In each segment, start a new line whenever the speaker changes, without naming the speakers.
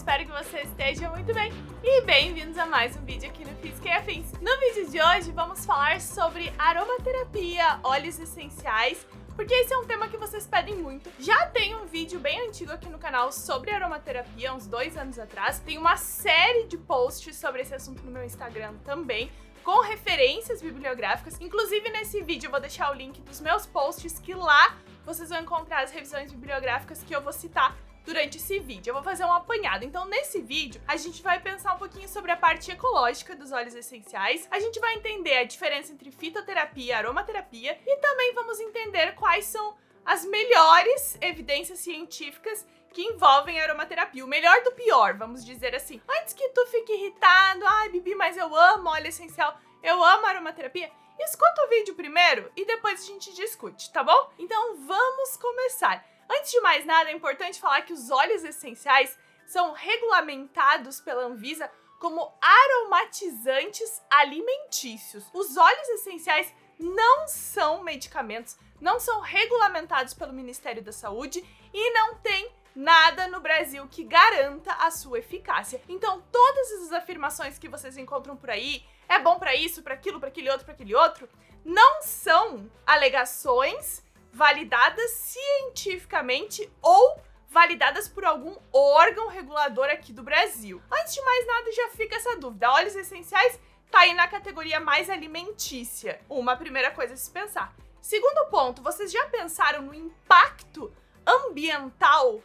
espero que você esteja muito bem e bem-vindos a mais um vídeo aqui no Física e Afins. No vídeo de hoje vamos falar sobre aromaterapia, óleos essenciais, porque esse é um tema que vocês pedem muito. Já tem um vídeo bem antigo aqui no canal sobre aromaterapia, uns 2 anos atrás. Tem uma série de posts sobre esse assunto no meu Instagram também, com referências bibliográficas. Inclusive nesse vídeo eu vou deixar o link dos meus posts, que lá vocês vão encontrar as revisões bibliográficas que eu vou citar durante esse vídeo. Eu vou fazer um apanhado. Então, nesse vídeo, a gente vai pensar um pouquinho sobre a parte ecológica dos óleos essenciais. A gente vai entender a diferença entre fitoterapia e aromaterapia. E também vamos entender quais são as melhores evidências científicas que envolvem a aromaterapia. O melhor do pior, vamos dizer assim. Antes que tu fique irritado, ai, Bibi, mas eu amo óleo essencial, eu amo aromaterapia, escuta o vídeo primeiro e depois a gente discute, tá bom? Então, vamos começar. Antes de mais nada, é importante falar que os óleos essenciais são regulamentados pela Anvisa como aromatizantes alimentícios. Os óleos essenciais não são medicamentos, não são regulamentados pelo Ministério da Saúde e não tem nada no Brasil que garanta a sua eficácia. Então, todas as afirmações que vocês encontram por aí, é bom pra isso, pra aquilo, pra aquele outro, não são alegações validadas cientificamente ou validadas por algum órgão regulador aqui do Brasil. Antes de mais nada, já fica essa dúvida. Óleos essenciais tá aí na categoria mais alimentícia. Uma primeira coisa a se pensar. Segundo ponto, vocês já pensaram no impacto ambiental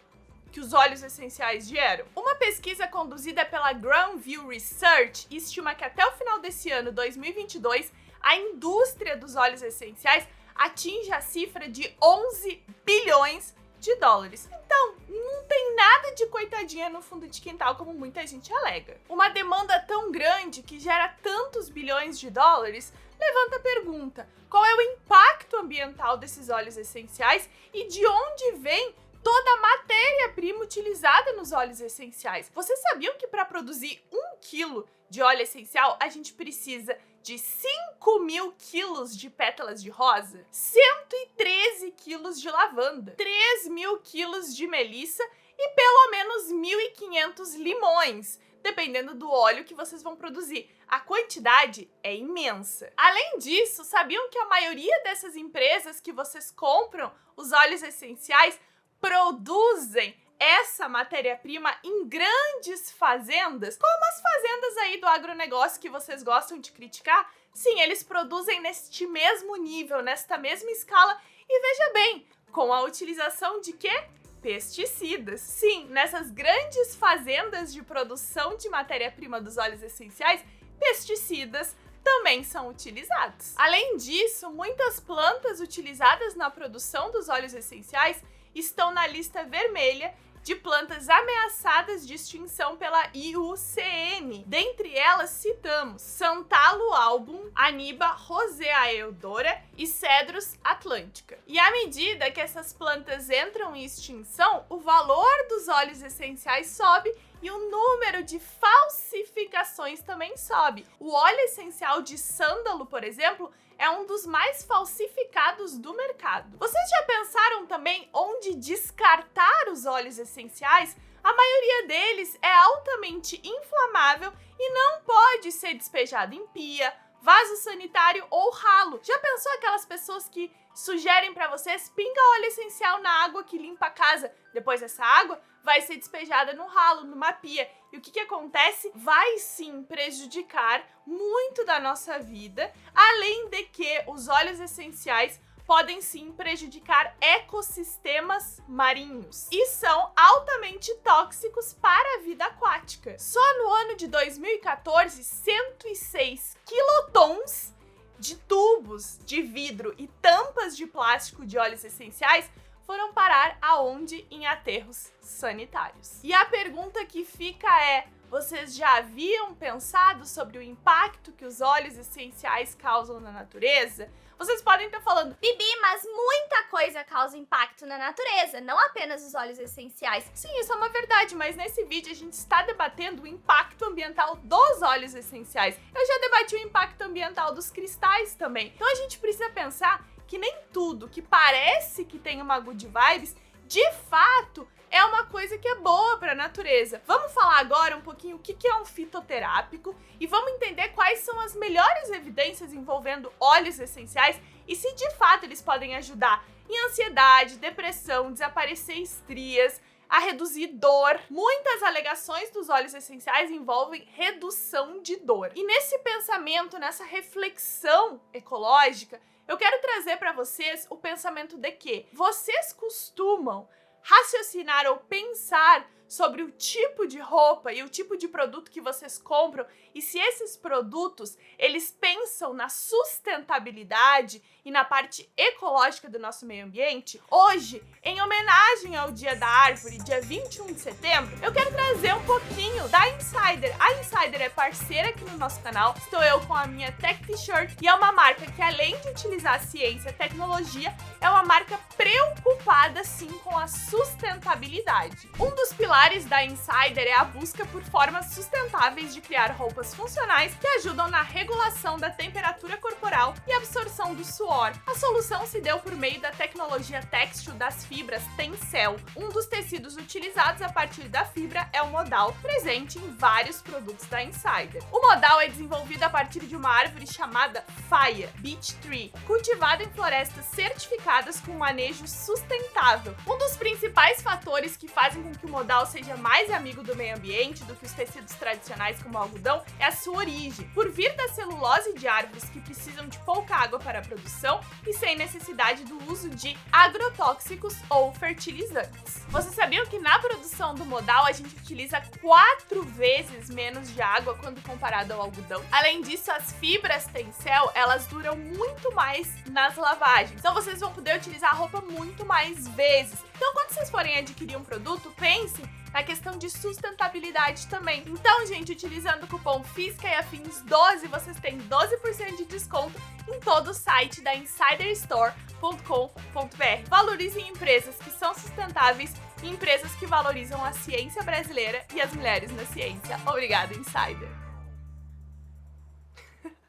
que os óleos essenciais geram? Uma pesquisa conduzida pela Granville Research estima que até o final desse ano, 2022, a indústria dos óleos essenciais atinge a cifra de 11 bilhões de dólares. Então, não tem nada de coitadinha no fundo de quintal como muita gente alega. Uma demanda tão grande que gera tantos bilhões de dólares levanta a pergunta: qual é o impacto ambiental desses óleos essenciais e de onde vem toda a matéria-prima utilizada nos óleos essenciais? Vocês sabiam que para produzir 1 quilo de óleo essencial a gente precisa de 5.000 quilos de pétalas de rosa, 113 quilos de lavanda, 3.000 quilos de melissa e pelo menos 1.500 limões, dependendo do óleo que vocês vão produzir. A quantidade é imensa. Além disso, sabiam que a maioria dessas empresas que vocês compram os óleos essenciais produzem essa matéria-prima em grandes fazendas, como as fazendas aí do agronegócio que vocês gostam de criticar? Sim, eles produzem neste mesmo nível, nesta mesma escala, e veja bem, com a utilização de quê? Pesticidas. Sim, nessas grandes fazendas de produção de matéria-prima dos óleos essenciais, pesticidas também são utilizados. Além disso, muitas plantas utilizadas na produção dos óleos essenciais estão na lista vermelha de plantas ameaçadas de extinção pela IUCN. Dentre elas citamos Santallo album, Aniba roseaeodora e Cedrus atlantica. E à medida que essas plantas entram em extinção, o valor dos óleos essenciais sobe e o número de falsificações também sobe. O óleo essencial de sândalo, por exemplo, é um dos mais falsificados do mercado. Vocês já pensaram também onde descartar os óleos essenciais? A maioria deles é altamente inflamável e não pode ser despejado em pia, vaso sanitário ou ralo. Já pensou aquelas pessoas que sugerem para vocês: pinga óleo essencial na água que limpa a casa? Depois essa água vai ser despejada no ralo, numa pia. E o que acontece? Vai sim prejudicar muito da nossa vida, além de que os óleos essenciais podem sim prejudicar ecossistemas marinhos e são altamente tóxicos para a vida aquática. Só no ano de 2014, 106 quilotons de tubos de vidro e tampas de plástico de óleos essenciais foram parar aonde? Em aterros sanitários. E a pergunta que fica é: vocês já haviam pensado sobre o impacto que os óleos essenciais causam na natureza? Vocês podem estar falando:
Bibi, mas muita coisa causa impacto na natureza, não apenas os óleos essenciais.
Sim, isso é uma verdade, mas nesse vídeo a gente está debatendo o impacto ambiental dos óleos essenciais. Eu já debati o impacto ambiental dos cristais também. Então a gente precisa pensar que nem tudo que parece que tem uma good vibes, de fato, é uma coisa que é boa para a natureza. Vamos falar agora um pouquinho o que é um fitoterápico e vamos entender quais são as melhores evidências envolvendo óleos essenciais e se de fato eles podem ajudar em ansiedade, depressão, desaparecer estrias, a reduzir dor. Muitas alegações dos óleos essenciais envolvem redução de dor. E nesse pensamento, nessa reflexão ecológica, eu quero trazer para vocês o pensamento de que vocês costumam raciocinar ou pensar sobre o tipo de roupa e o tipo de produto que vocês compram e se esses produtos, eles pensam na sustentabilidade e na parte ecológica do nosso meio ambiente. Hoje, em homenagem ao Dia da Árvore, dia 21 de setembro, eu quero trazer um pouquinho da Insider. A Insider é parceira aqui no nosso canal, estou eu com a minha Tech T-shirt e é uma marca que, além de utilizar a ciência e tecnologia, é uma marca preocupada sim com a sustentabilidade. Um dos pilares da Insider é a busca por formas sustentáveis de criar roupas funcionais que ajudam na regulação da temperatura corporal e absorção do suor. A solução se deu por meio da tecnologia têxtil das fibras Tencel. Um dos tecidos utilizados a partir da fibra é o modal, presente em vários produtos da Insider. O modal é desenvolvido a partir de uma árvore chamada Faia, Beech Tree, cultivada em florestas certificadas com manejo sustentável. Um dos principais fatores que fazem com que o modal seja mais amigo do meio ambiente do que os tecidos tradicionais como o algodão é a sua origem. Por vir da celulose de árvores que precisam de pouca água para a produção e sem necessidade do uso de agrotóxicos ou fertilizantes. Vocês sabiam que na produção do modal a gente utiliza 4 vezes menos de água quando comparado ao algodão? Além disso, as fibras Tencel, elas duram muito mais nas lavagens. Então vocês vão poder utilizar a roupa muito mais vezes. Então quando vocês forem adquirir um produto, pensem na questão de sustentabilidade também. Então, gente, utilizando o cupom FISCAEAFINS12, vocês têm 12% de desconto em todo o site da insiderstore.com.br. Valorizem empresas que são sustentáveis e empresas que valorizam a ciência brasileira e as mulheres na ciência. Obrigada, Insider!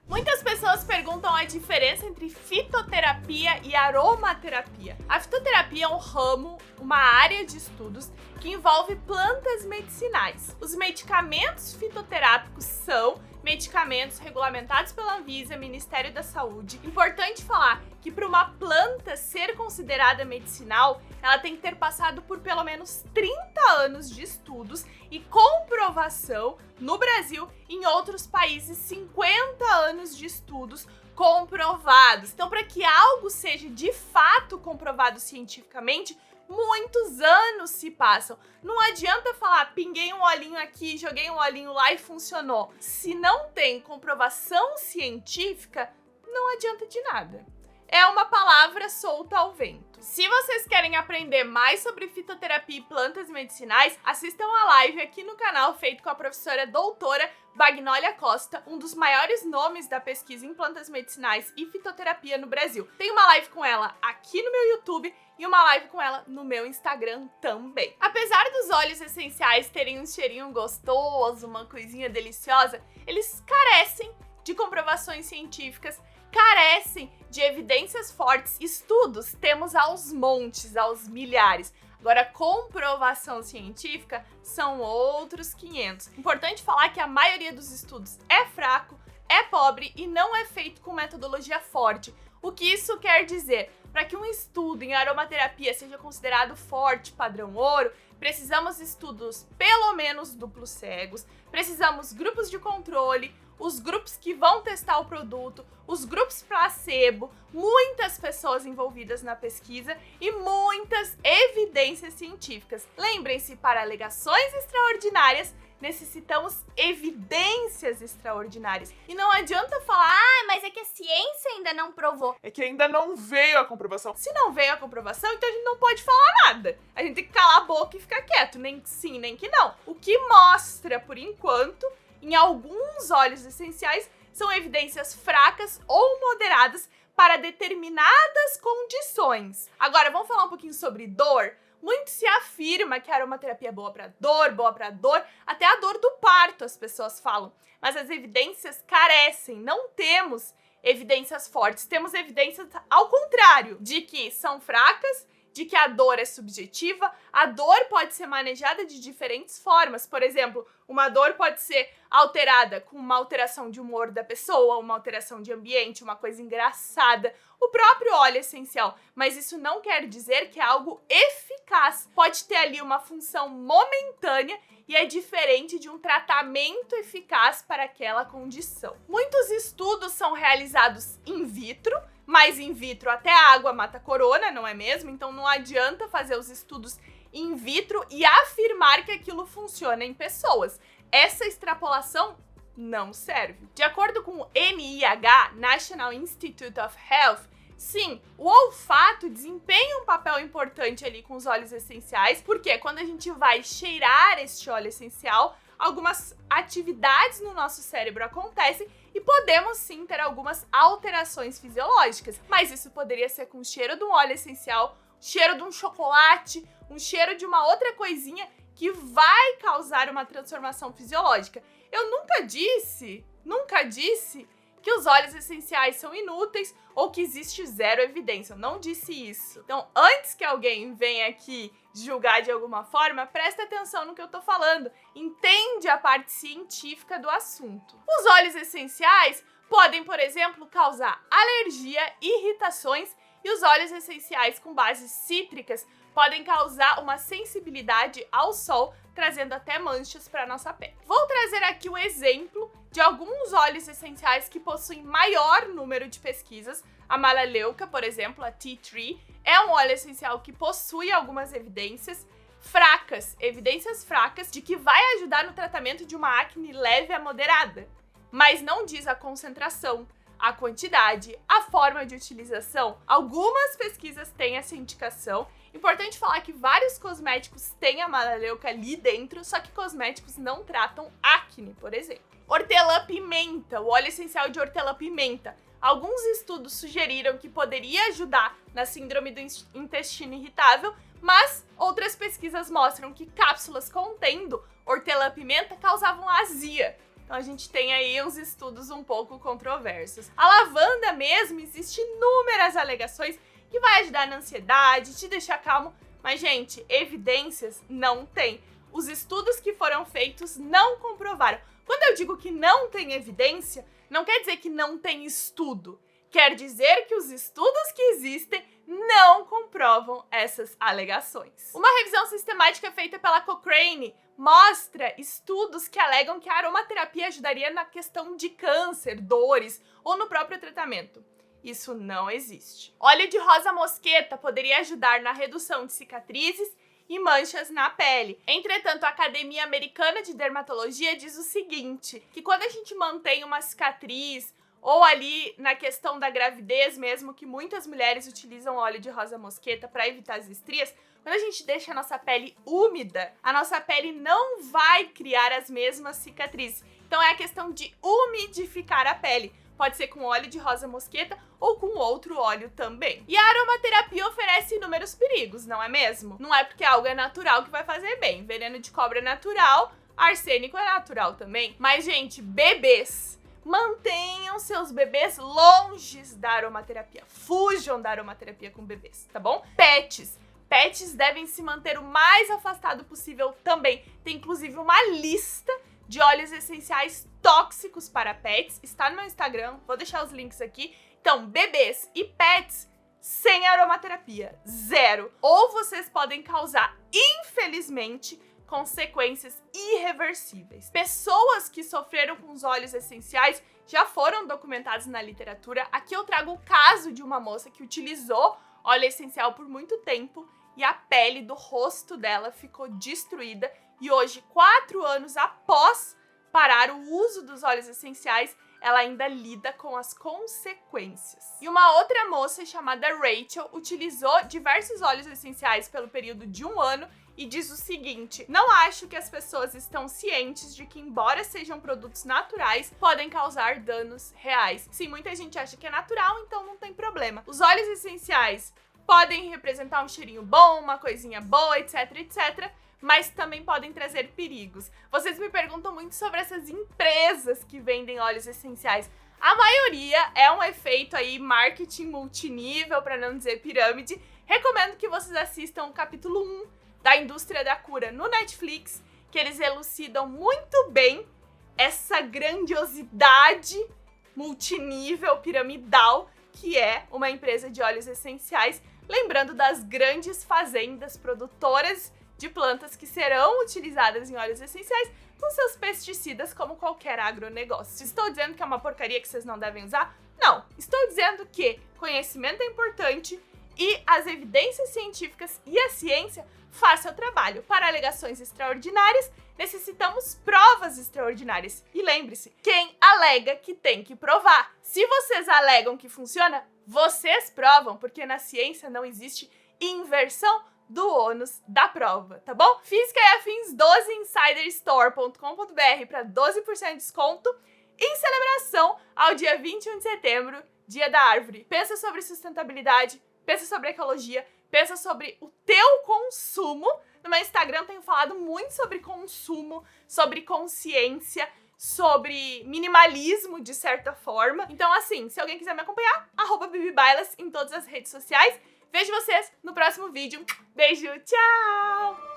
Muitas pessoas perguntam a diferença entre fitoterapia e aromaterapia. A fitoterapia é um ramo, uma área de estudos que envolve plantas medicinais. Os medicamentos fitoterápicos são medicamentos regulamentados pela Anvisa, Ministério da Saúde. Importante falar que para uma planta ser considerada medicinal, ela tem que ter passado por pelo menos 30 anos de estudos e comprovação no Brasil e em outros países 50 anos de estudos comprovados. Então, para que algo seja de fato comprovado cientificamente, muitos anos se passam. Não adianta falar, pinguei um olhinho aqui, joguei um olhinho lá e funcionou. Se não tem comprovação científica, não adianta de nada. É uma palavra solta ao vento. Se vocês querem aprender mais sobre fitoterapia e plantas medicinais, assistam a live aqui no canal feito com a professora doutora Bagnólia Costa, um dos maiores nomes da pesquisa em plantas medicinais e fitoterapia no Brasil. Tem uma live com ela aqui no meu YouTube e uma live com ela no meu Instagram também. Apesar dos óleos essenciais terem um cheirinho gostoso, uma coisinha deliciosa, eles carecem de comprovações científicas, carecem de evidências fortes. Estudos temos aos montes, aos milhares. Agora, comprovação científica são outros 500. Importante falar que a maioria dos estudos é fraco, é pobre e não é feito com metodologia forte. O que isso quer dizer? Para que um estudo em aromaterapia seja considerado forte, padrão ouro, precisamos estudos pelo menos duplos cegos, precisamos grupos de controle, os grupos que vão testar o produto, os grupos placebo, muitas pessoas envolvidas na pesquisa e muitas evidências científicas. Lembrem-se, para alegações extraordinárias, necessitamos evidências extraordinárias. E não adianta falar,
Mas é que a ciência ainda não provou.
É que ainda não veio a comprovação.
se não veio a comprovação, então a gente não pode falar nada. A gente tem que calar a boca e ficar quieto, nem que sim, nem que não. O que mostra, por enquanto, em alguns óleos essenciais, são evidências fracas ou moderadas para determinadas condições. Agora, vamos falar um pouquinho sobre dor? Muito se afirma que a aromaterapia é boa para dor, até a dor do parto as pessoas falam. Mas as evidências carecem, não temos evidências fortes, temos evidências ao contrário, de que são fracas de que a dor é subjetiva, a dor pode ser manejada de diferentes formas. Por exemplo, uma dor pode ser alterada com uma alteração de humor da pessoa, uma alteração de ambiente, uma coisa engraçada, o próprio óleo essencial. Mas isso não quer dizer que é algo eficaz. Pode ter ali uma função momentânea e é diferente de um tratamento eficaz para aquela condição. Muitos estudos são realizados in vitro, mas in vitro até a água mata a corona, não é mesmo? Então não adianta fazer os estudos in vitro e afirmar que aquilo funciona em pessoas. Essa extrapolação não serve. De acordo com o NIH, National Institute of Health, sim, o olfato desempenha um papel importante ali com os óleos essenciais, porque quando a gente vai cheirar este óleo essencial, algumas atividades no nosso cérebro acontecem e podemos sim ter algumas alterações fisiológicas. Mas isso poderia ser com o cheiro de um óleo essencial, cheiro de um chocolate, um cheiro de uma outra coisinha que vai causar uma transformação fisiológica. Eu nunca disse que os óleos essenciais são inúteis ou que existe zero evidência. Eu não disse isso. Então, antes que alguém venha aqui julgar de alguma forma, presta atenção no que eu tô falando. Entende a parte científica do assunto. Os óleos essenciais podem, por exemplo, causar alergia, irritações, e os óleos essenciais com bases cítricas podem causar uma sensibilidade ao sol, trazendo até manchas para nossa pele. Vou trazer aqui o exemplo de alguns óleos essenciais que possuem maior número de pesquisas. A melaleuca, por exemplo, a tea tree, é um óleo essencial que possui algumas evidências fracas de que vai ajudar no tratamento de uma acne leve a moderada, mas não diz a concentração, a quantidade, a forma de utilização. Algumas pesquisas têm essa indicação. Importante falar que vários cosméticos têm a melaleuca ali dentro, só que cosméticos não tratam acne, por exemplo. Hortelã-pimenta, o óleo essencial de hortelã-pimenta. Alguns estudos sugeriram que poderia ajudar na síndrome do intestino irritável, mas outras pesquisas mostram que cápsulas contendo hortelã-pimenta causavam azia. Então a gente tem aí uns estudos um pouco controversos. A lavanda mesmo, existe inúmeras alegações que vai ajudar na ansiedade, te deixar calmo, mas gente, evidências não tem. Os estudos que foram feitos não comprovaram. Quando eu digo que não tem evidência, não quer dizer que não tem estudo. Quer dizer que os estudos que existem não comprovam essas alegações. Uma revisão sistemática feita pela Cochrane mostra estudos que alegam que a aromaterapia ajudaria na questão de câncer, dores ou no próprio tratamento. Isso não existe. Óleo de rosa mosqueta poderia ajudar na redução de cicatrizes e manchas na pele. Entretanto, a Academia Americana de Dermatologia diz o seguinte, que quando a gente mantém uma cicatriz ou ali na questão da gravidez mesmo, que muitas mulheres utilizam óleo de rosa mosqueta para evitar as estrias, quando a gente deixa a nossa pele úmida, a nossa pele não vai criar as mesmas cicatrizes. Então é a questão de umidificar a pele. Pode ser com óleo de rosa mosqueta ou com outro óleo também. E a aromaterapia oferece inúmeros perigos, não é mesmo? Não é porque algo é natural que vai fazer bem. Veneno de cobra é natural, arsênico é natural também. Mas, gente, bebês, mantenham seus bebês longe da aromaterapia. Fujam da aromaterapia com bebês, tá bom? Pets devem se manter o mais afastado possível também. Tem inclusive uma lista de óleos essenciais tóxicos para pets. Está no meu Instagram, vou deixar os links aqui. Então, bebês e pets sem aromaterapia, zero. Ou vocês podem causar, infelizmente, consequências irreversíveis. Pessoas que sofreram com os óleos essenciais já foram documentadas na literatura. Aqui eu trago o caso de uma moça que utilizou óleo essencial por muito tempo e a pele do rosto dela ficou destruída. E hoje, 4 anos após parar o uso dos óleos essenciais, ela ainda lida com as consequências. E uma outra moça chamada Rachel utilizou diversos óleos essenciais pelo período de 1 ano e diz o seguinte: não acho que as pessoas estão cientes de que, embora sejam produtos naturais, podem causar danos reais. Sim, muita gente acha que é natural, então não tem problema. Os óleos essenciais podem representar um cheirinho bom, uma coisinha boa, etc, etc, mas também podem trazer perigos. Vocês me perguntam muito sobre essas empresas que vendem óleos essenciais. A maioria é um efeito aí marketing multinível, para não dizer pirâmide, Recomendo que vocês assistam o capítulo 1 da Indústria da Cura no Netflix, que eles elucidam muito bem essa grandiosidade multinível, piramidal, que é uma empresa de óleos essenciais, lembrando das grandes fazendas produtoras de plantas que serão utilizadas em óleos essenciais com seus pesticidas, como qualquer agronegócio. Estou dizendo que é uma porcaria que vocês não devem usar? Não. Estou dizendo que conhecimento é importante e as evidências científicas e a ciência façam o trabalho. Para alegações extraordinárias, necessitamos provas extraordinárias. E lembre-se, quem alega que tem que provar. Se vocês alegam que funciona, vocês provam, porque na ciência não existe inversão do ônus da prova, tá bom? Física e Afins 12insiderstore.com.br para 12% de desconto em celebração ao dia 21 de setembro, Dia da Árvore. Pensa sobre sustentabilidade, pensa sobre ecologia, pensa sobre o teu consumo. No meu Instagram eu tenho falado muito sobre consumo, sobre consciência, sobre minimalismo de certa forma. Então assim, se alguém quiser me acompanhar, @bibibailas em todas as redes sociais. Vejo vocês no próximo vídeo. Beijo, tchau!